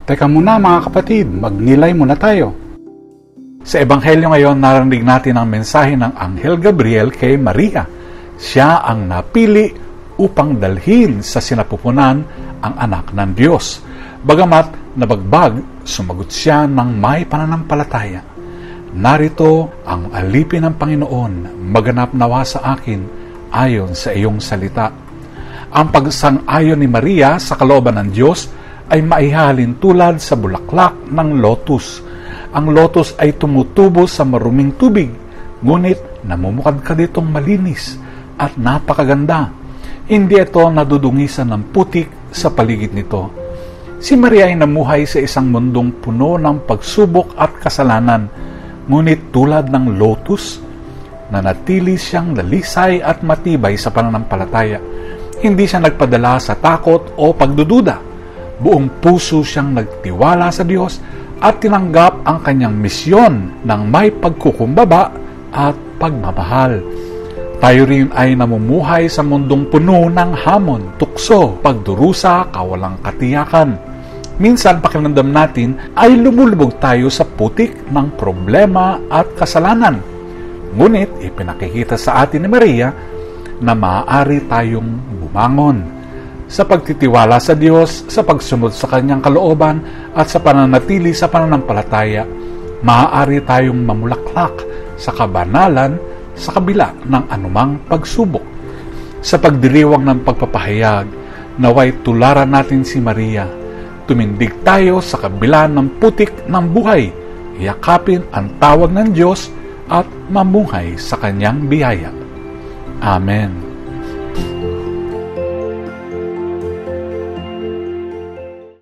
Teka muna mga kapatid, magnilay muna tayo. Sa Ebanghelyo ngayon, narinig natin ang mensahe ng Anghel Gabriel kay Maria. Siya ang napili upang dalhin sa sinapupunan ang anak ng Diyos. Bagamat nabagbag, sumagot siya ng may pananampalataya. Narito ang alipin ng Panginoon, maganap nawa sa akin ayon sa iyong salita. Ang pagsang-ayon ni Maria sa kalooban ng Diyos ay maihalin tulad sa bulaklak ng lotus. Ang lotus ay tumutubo sa maruming tubig, ngunit namumukad ka ditong malinis at napakaganda. Hindi ito nadudungisan ng putik sa paligid nito. Si Maria ay namuhay sa isang mundong puno ng pagsubok at kasalanan, ngunit tulad ng lotus, nanatili siyang dalisay at matibay sa pananampalataya. Hindi siya nagpadala sa takot o pagdududa. Buong puso siyang nagtiwala sa Diyos at tinanggap ang kanyang misyon ng may pagkukumbaba at pagmamahal. Tayo rin ay namumuhay sa mundong puno ng hamon, tukso, pagdurusa, kawalang katiyakan. Minsan pakiramdam natin ay lumulubog tayo sa putik ng problema at kasalanan. Ngunit ipinakikita sa atin ni Maria na maaari tayong bumangon. Sa pagtitiwala sa Diyos, sa pagsunod sa Kanyang kalooban at sa pananatili sa pananampalataya, maaari tayong mamulaklak sa kabanalan sa kabila ng anumang pagsubok. Sa pagdiriwang ng pagpapahayag, naway tularan natin si Maria. Tumindig tayo sa kabila ng putik ng buhay, yakapin ang tawag ng Diyos at mamuhay sa Kanyang biyaya. Amen.